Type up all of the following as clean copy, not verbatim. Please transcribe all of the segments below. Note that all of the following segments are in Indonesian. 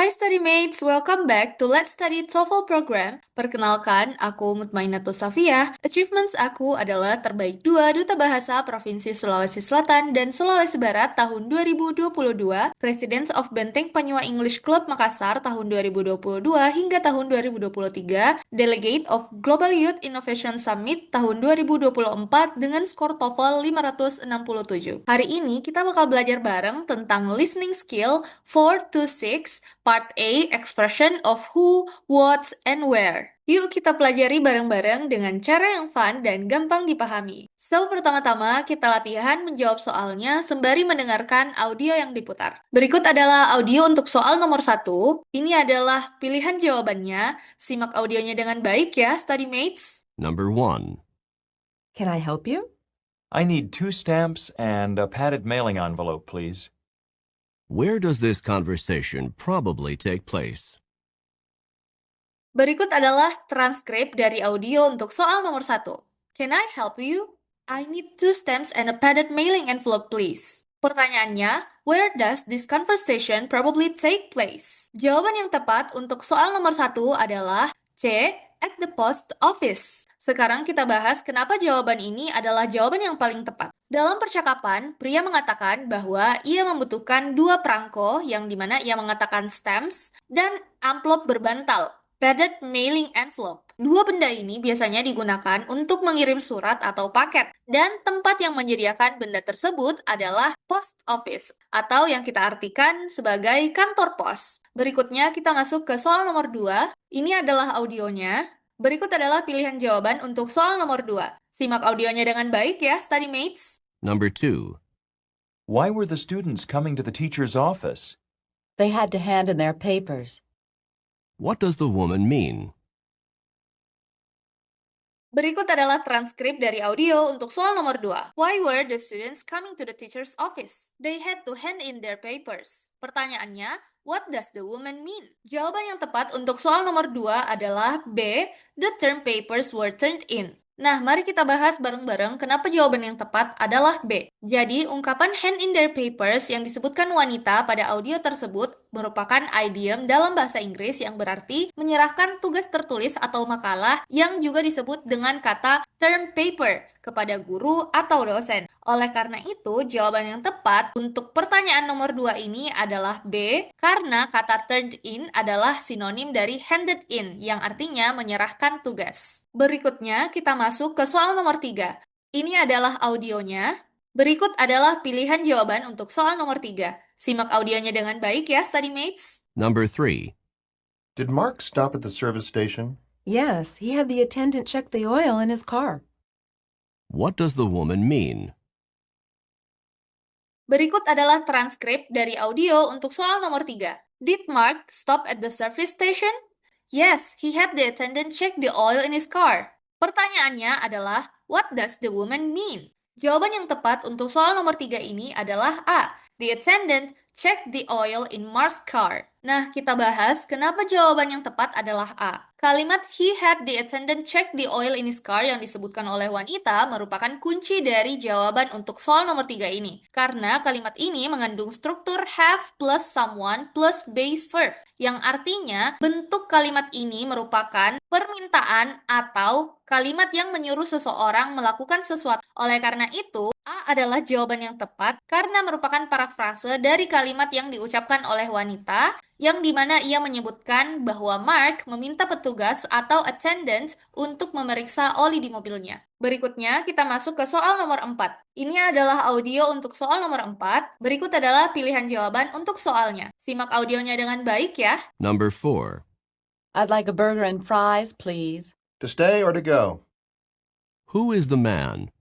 Hai study mates, welcome back to Let's Study TOEFL program. Perkenalkan, aku Mutmainatus Safia. Achievements aku adalah terbaik 2 Duta Bahasa Provinsi Sulawesi Selatan dan Sulawesi Barat tahun 2022, President of Benteng Panyua English Club Makassar tahun 2022 hingga tahun 2023, Delegate of Global Youth Innovation Summit tahun 2024 dengan skor TOEFL 567. Hari ini kita bakal belajar bareng tentang listening skill 4 to 6, Part A, expression of who, what, and where. Yuk kita pelajari bareng-bareng dengan cara yang fun dan gampang dipahami. So, pertama-tama kita latihan menjawab soalnya sembari mendengarkan audio yang diputar. Berikut adalah audio untuk soal nomor 1. Ini adalah pilihan jawabannya. Simak audionya dengan baik ya, study mates. Number 1. Can I help you? I need 2 stamps and a padded mailing envelope, please. Where does this conversation probably take place? Berikut adalah transkrip dari audio untuk soal nomor 1. Can I help you? I need 2 stamps and a padded mailing envelope, please. Pertanyaannya, where does this conversation probably take place? Jawaban yang tepat untuk soal nomor 1 adalah C. At the post office. Sekarang kita bahas kenapa jawaban ini adalah jawaban yang paling tepat. Dalam percakapan, pria mengatakan bahwa ia membutuhkan 2 perangko yang dimana ia mengatakan stamps dan amplop berbantal. Padded mailing envelope. 2 benda ini biasanya digunakan untuk mengirim surat atau paket, dan tempat yang menyediakan benda tersebut adalah post office, atau yang kita artikan sebagai kantor pos. Berikutnya kita masuk ke soal nomor 2. Ini adalah audionya. Berikut adalah pilihan jawaban untuk soal nomor 2. Simak audionya dengan baik ya, study mates. Number 2. Why were the students coming to the teacher's office? They had to hand in their papers. What does the woman mean? Berikut adalah transkrip dari audio untuk soal nomor 2. Why were the students coming to the teacher's office? They had to hand in their papers. Pertanyaannya, what does the woman mean? Jawaban yang tepat untuk soal nomor 2 adalah B. The term papers were turned in. Nah, mari kita bahas bareng-bareng kenapa jawaban yang tepat adalah B. Jadi, ungkapan hand in their papers yang disebutkan wanita pada audio tersebut merupakan idiom dalam bahasa Inggris yang berarti menyerahkan tugas tertulis atau makalah yang juga disebut dengan kata term paper kepada guru atau dosen. Oleh karena itu, jawaban yang tepat untuk pertanyaan nomor 2 ini adalah B, karena kata turned in adalah sinonim dari handed in, yang artinya menyerahkan tugas. Berikutnya, kita masuk ke soal nomor 3. Ini adalah audionya. Berikut adalah pilihan jawaban untuk soal nomor 3. Simak audionya dengan baik ya, study mates. Number 3. Did Mark stop at the service station? Yes, he had the attendant check the oil in his car. What does the woman mean? Berikut adalah transkrip dari audio untuk soal nomor 3. Did Mark stop at the service station? Yes, he had the attendant check the oil in his car. Pertanyaannya adalah, what does the woman mean? Jawaban yang tepat untuk soal nomor 3 ini adalah A. The attendant checked the oil in Mark's car. Nah, kita bahas kenapa jawaban yang tepat adalah A. Kalimat he had the attendant check the oil in his car yang disebutkan oleh wanita merupakan kunci dari jawaban untuk soal nomor 3 ini. Karena kalimat ini mengandung struktur have plus someone plus base verb, yang artinya bentuk kalimat ini merupakan permintaan atau kalimat yang menyuruh seseorang melakukan sesuatu. Oleh karena itu, A adalah jawaban yang tepat karena merupakan parafrase dari kalimat yang diucapkan oleh wanita yang dimana ia menyebutkan bahwa Mark meminta petugas atau attendant untuk memeriksa oli di mobilnya. Berikutnya, kita masuk ke soal nomor 4. Ini adalah audio untuk soal nomor 4. Berikut adalah pilihan jawaban untuk soalnya. Simak audionya dengan baik ya. Number 4. I'd like a burger and fries, please. To stay or to go? Who is the man?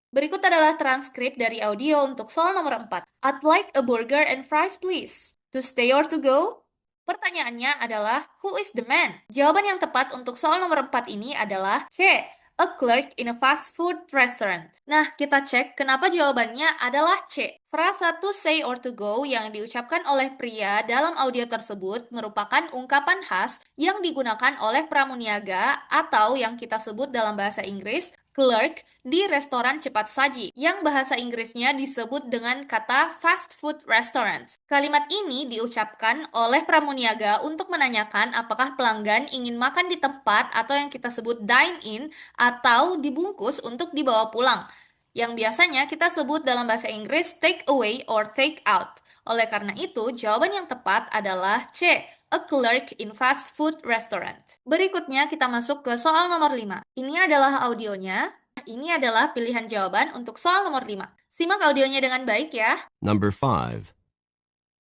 Berikut adalah transkrip dari audio untuk soal nomor 4. I'd like a burger and fries, please. To stay or to go? Pertanyaannya adalah, who is the man? Jawaban yang tepat untuk soal nomor 4 ini adalah C. A clerk in a fast food restaurant. Nah, kita cek kenapa jawabannya adalah C. Frasa to say or to go yang diucapkan oleh pria dalam audio tersebut merupakan ungkapan khas yang digunakan oleh pramuniaga atau yang kita sebut dalam bahasa Inggris clerk di restoran cepat saji, yang bahasa Inggrisnya disebut dengan kata fast food restaurants. Kalimat ini diucapkan oleh pramuniaga untuk menanyakan apakah pelanggan ingin makan di tempat atau yang kita sebut dine-in atau dibungkus untuk dibawa pulang, yang biasanya kita sebut dalam bahasa Inggris take away or take out. Oleh karena itu, jawaban yang tepat adalah C, a clerk in fast food restaurant. Berikutnya kita masuk ke soal nomor 5. Ini adalah audionya. Ini adalah pilihan jawaban untuk soal nomor 5. Simak audionya dengan baik ya. Number 5.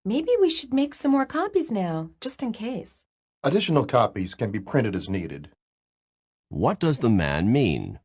Maybe we should make some more copies now, just in case. Additional copies can be printed as needed. What does the man mean?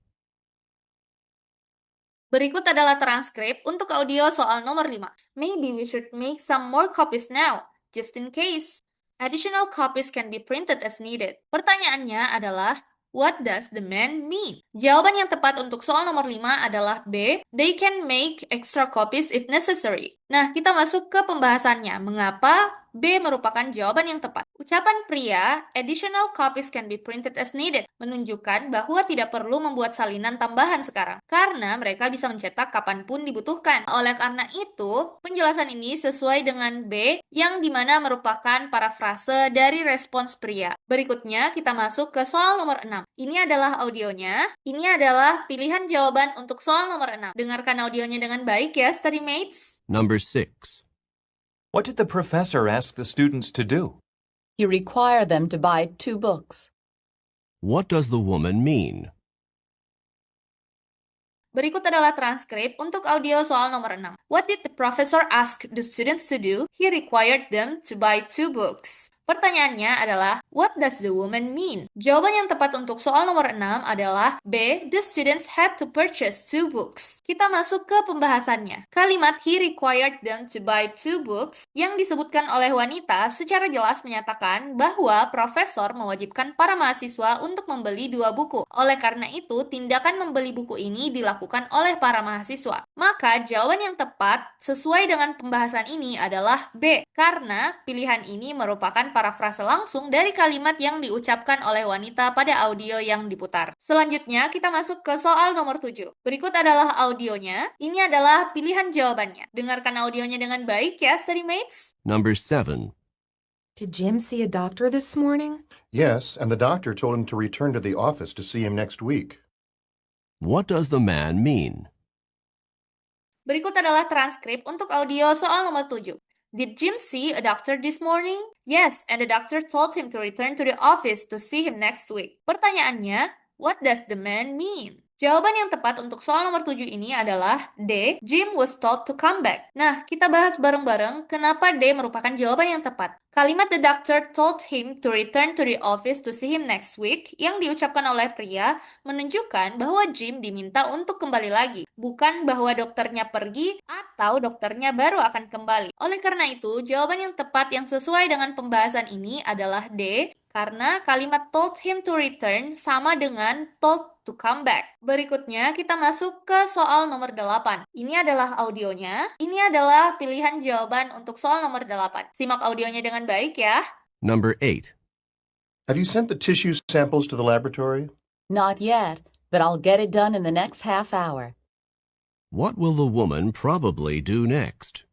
Berikut adalah transkrip untuk audio soal nomor 5. Maybe we should make some more copies now, just in case. Additional copies can be printed as needed. Pertanyaannya adalah, what does the man mean? Jawaban yang tepat untuk soal nomor 5 adalah B. They can make extra copies if necessary. Nah, kita masuk ke pembahasannya. Mengapa B merupakan jawaban yang tepat? Ucapan pria, additional copies can be printed as needed, menunjukkan bahwa tidak perlu membuat salinan tambahan sekarang, karena mereka bisa mencetak kapanpun dibutuhkan. Oleh karena itu, penjelasan ini sesuai dengan B, yang dimana merupakan parafrase dari respons pria. Berikutnya, kita masuk ke soal nomor 6. Ini adalah audionya. Ini adalah pilihan jawaban untuk soal nomor 6. Dengarkan audionya dengan baik ya, study mates. Number 6. What did the professor ask the students to do? He required them to buy 2 books. What does the woman mean? Berikut adalah transkrip untuk audio soal nomor 6. What did the professor ask the students to do? He required them to buy 2 books. Pertanyaannya adalah, what does the woman mean? Jawaban yang tepat untuk soal nomor 6 adalah B. The students had to purchase 2 books. Kita masuk ke pembahasannya. Kalimat he required them to buy 2 books yang disebutkan oleh wanita secara jelas menyatakan bahwa profesor mewajibkan para mahasiswa untuk membeli 2 buku. Oleh karena itu, tindakan membeli buku ini dilakukan oleh para mahasiswa. Maka jawaban yang tepat sesuai dengan pembahasan ini adalah B, karena pilihan ini merupakan parafrase langsung dari kalimat yang diucapkan oleh wanita pada audio yang diputar. Selanjutnya, kita masuk ke soal nomor 7. Berikut adalah audionya. Ini adalah pilihan jawabannya. Dengarkan audionya dengan baik ya, study mates. Number 7. Did Jim see a doctor this morning? Yes, and the doctor told him to return to the office to see him next week. What does the man mean? Berikut adalah transkrip untuk audio soal nomor 7. Did Jim see a doctor this morning? Yes, and the doctor told him to return to the office to see him next week. Pertanyaannya, what does the man mean? Jawaban yang tepat untuk soal nomor 7 ini adalah D. Jim was told to come back. Nah, kita bahas bareng-bareng kenapa D merupakan jawaban yang tepat. Kalimat the doctor told him to return to the office to see him next week yang diucapkan oleh pria menunjukkan bahwa Jim diminta untuk kembali lagi, bukan bahwa dokternya pergi atau dokternya baru akan kembali. Oleh karena itu, jawaban yang tepat yang sesuai dengan pembahasan ini adalah D, karena kalimat told him to return sama dengan told to come back. Berikutnya, kita masuk ke soal nomor 8. Ini adalah audionya. Ini adalah pilihan jawaban untuk soal nomor 8. Simak audionya dengan baik ya. Number 8. Have you sent the tissue samples to the laboratory? Not yet, but I'll get it done in the next half hour. What will the woman probably do next?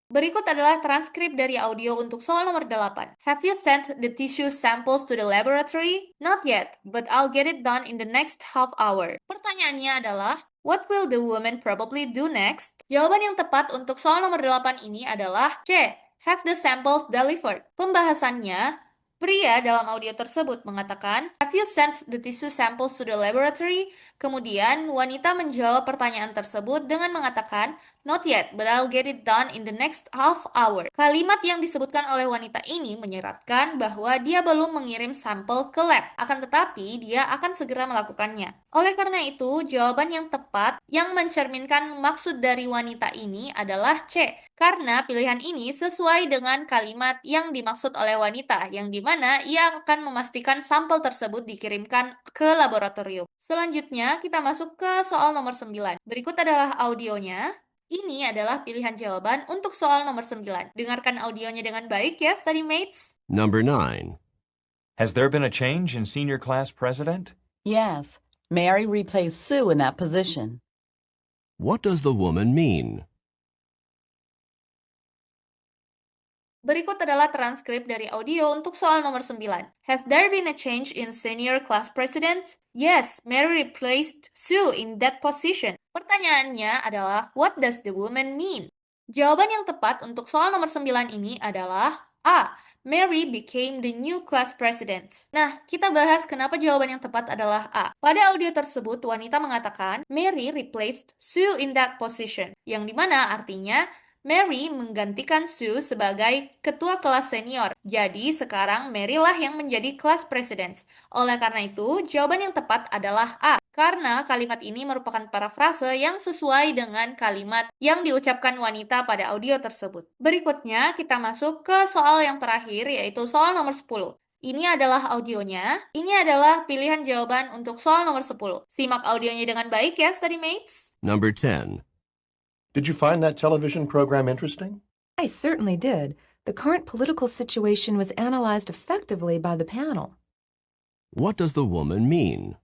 Berikut adalah transkrip dari audio untuk soal nomor 8. Have you sent the tissue samples to the laboratory? Not yet, but I'll get it done in the next half hour. Pertanyaannya adalah, what will the woman probably do next? Jawaban yang tepat untuk soal nomor 8 ini adalah C. Have the samples delivered. Pembahasannya, pria dalam audio tersebut mengatakan, have you sent the tissue samples to the laboratory? Kemudian, wanita menjawab pertanyaan tersebut dengan mengatakan, not yet, but I'll get it done in the next half hour. Kalimat yang disebutkan oleh wanita ini menyeratkan bahwa dia belum mengirim sampel ke lab, akan tetapi dia akan segera melakukannya. Oleh karena itu, jawaban yang tepat yang mencerminkan maksud dari wanita ini adalah C, karena pilihan ini sesuai dengan kalimat yang dimaksud oleh wanita, yang dimana ia akan memastikan sampel tersebut dikirimkan ke laboratorium. Selanjutnya, kita masuk ke soal nomor 9. Berikut adalah audionya. Ini adalah pilihan jawaban untuk soal nomor 9. Dengarkan audionya dengan baik ya, study mates. Number 9. Has there been a change in senior class president? Yes, Mary replaced Sue in that position. What does the woman mean? Berikut adalah transkrip dari audio untuk soal nomor 9. Has there been a change in senior class president? Yes, Mary replaced Sue in that position. Pertanyaannya adalah, what does the woman mean? Jawaban yang tepat untuk soal nomor 9 ini adalah A. Mary became the new class president. Nah, kita bahas kenapa jawaban yang tepat adalah A. Pada audio tersebut, wanita mengatakan, Mary replaced Sue in that position. Yang dimana artinya, Mary menggantikan Sue sebagai ketua kelas senior. Jadi, sekarang Mary lah yang menjadi kelas president. Oleh karena itu, jawaban yang tepat adalah A. Karena kalimat ini merupakan parafrase yang sesuai dengan kalimat yang diucapkan wanita pada audio tersebut. Berikutnya, kita masuk ke soal yang terakhir, yaitu soal nomor 10. Ini adalah audionya. Ini adalah pilihan jawaban untuk soal nomor 10. Simak audionya dengan baik ya, study mates. Number 10. Did you find that television program interesting? I certainly did. The current political situation was analyzed effectively by the panel. What does the woman mean?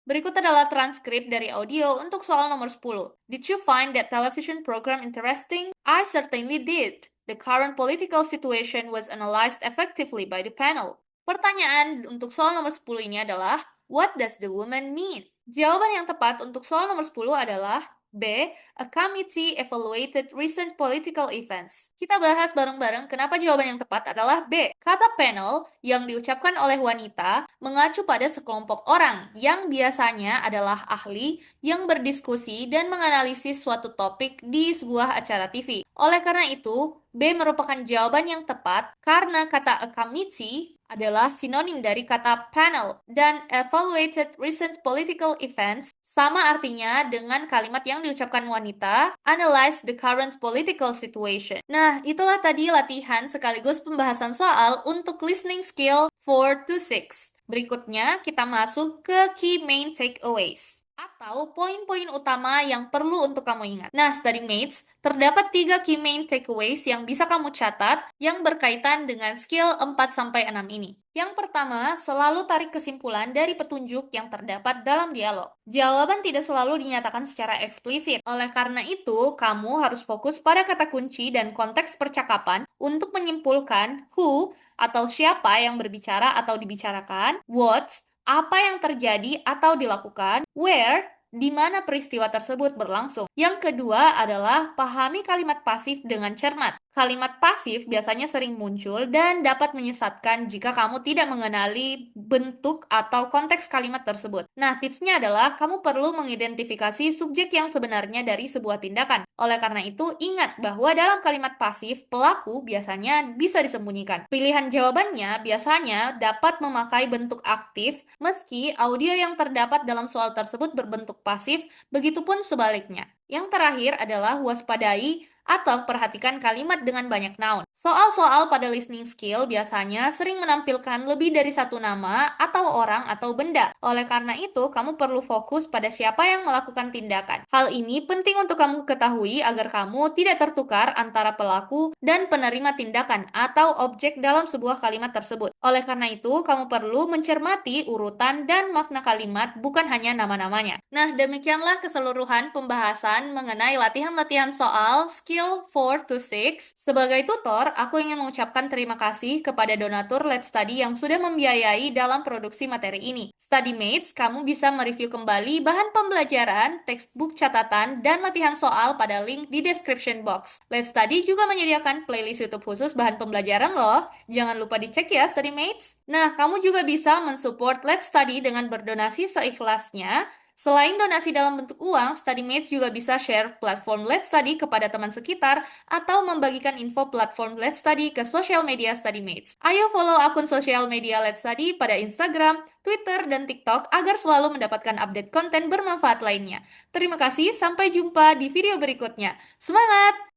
Berikut adalah transkrip dari audio untuk soal nomor 10. Did you find that television program interesting? I certainly did. The current political situation was analyzed effectively by the panel. Pertanyaan untuk soal nomor 10 ini adalah, what does the woman mean? Jawaban yang tepat untuk soal nomor 10 adalah B. A committee evaluated recent political events. Kita bahas bareng-bareng kenapa jawaban yang tepat adalah B. Kata panel yang diucapkan oleh wanita mengacu pada sekelompok orang yang biasanya adalah ahli yang berdiskusi dan menganalisis suatu topik di sebuah acara TV. Oleh karena itu, B merupakan jawaban yang tepat karena kata a committee adalah sinonim dari kata panel dan evaluated recent political events sama artinya dengan kalimat yang diucapkan wanita, analyze the current political situation. Nah, itulah tadi latihan sekaligus pembahasan soal untuk listening skill 4 to 6. Berikutnya, kita masuk ke key main takeaways atau poin-poin utama yang perlu untuk kamu ingat. Nah, study mates, terdapat 3 key main takeaways yang bisa kamu catat yang berkaitan dengan skill 4-6 ini. Yang pertama, selalu tarik kesimpulan dari petunjuk yang terdapat dalam dialog. Jawaban tidak selalu dinyatakan secara eksplisit. Oleh karena itu, kamu harus fokus pada kata kunci dan konteks percakapan untuk menyimpulkan who atau siapa yang berbicara atau dibicarakan, what, apa yang terjadi atau dilakukan, where, di mana peristiwa tersebut berlangsung. Yang kedua adalah pahami kalimat pasif dengan cermat. Kalimat pasif biasanya sering muncul dan dapat menyesatkan jika kamu tidak mengenali bentuk atau konteks kalimat tersebut. Nah, tipsnya adalah kamu perlu mengidentifikasi subjek yang sebenarnya dari sebuah tindakan. Oleh karena itu, ingat bahwa dalam kalimat pasif, pelaku biasanya bisa disembunyikan. Pilihan jawabannya biasanya dapat memakai bentuk aktif, meski audio yang terdapat dalam soal tersebut berbentuk pasif, begitupun sebaliknya. Yang terakhir adalah waspadai atau perhatikan kalimat dengan banyak noun. Soal-soal pada listening skill biasanya sering menampilkan lebih dari satu nama atau orang atau benda. Oleh karena itu, kamu perlu fokus pada siapa yang melakukan tindakan. Hal ini penting untuk kamu ketahui agar kamu tidak tertukar antara pelaku dan penerima tindakan atau objek dalam sebuah kalimat tersebut. Oleh karena itu, kamu perlu mencermati urutan dan makna kalimat, bukan hanya nama-namanya. Nah, demikianlah keseluruhan pembahasan mengenai latihan-latihan soal skill 4 to 6. Sebagai tutor, aku ingin mengucapkan terima kasih kepada donatur Let's Study yang sudah membiayai dalam produksi materi ini. Study mates, kamu bisa mereview kembali bahan pembelajaran, textbook catatan, dan latihan soal pada link di description box. Let's Study juga menyediakan playlist YouTube khusus bahan pembelajaran loh. Jangan lupa dicek ya, study mates. Nah, kamu juga bisa mensupport Let's Study dengan berdonasi seikhlasnya. Selain donasi dalam bentuk uang, StudyMates juga bisa share platform Let's Study kepada teman sekitar atau membagikan info platform Let's Study ke sosial media StudyMates. Ayo follow akun sosial media Let's Study pada Instagram, Twitter, dan TikTok agar selalu mendapatkan update konten bermanfaat lainnya. Terima kasih, sampai jumpa di video berikutnya. Semangat!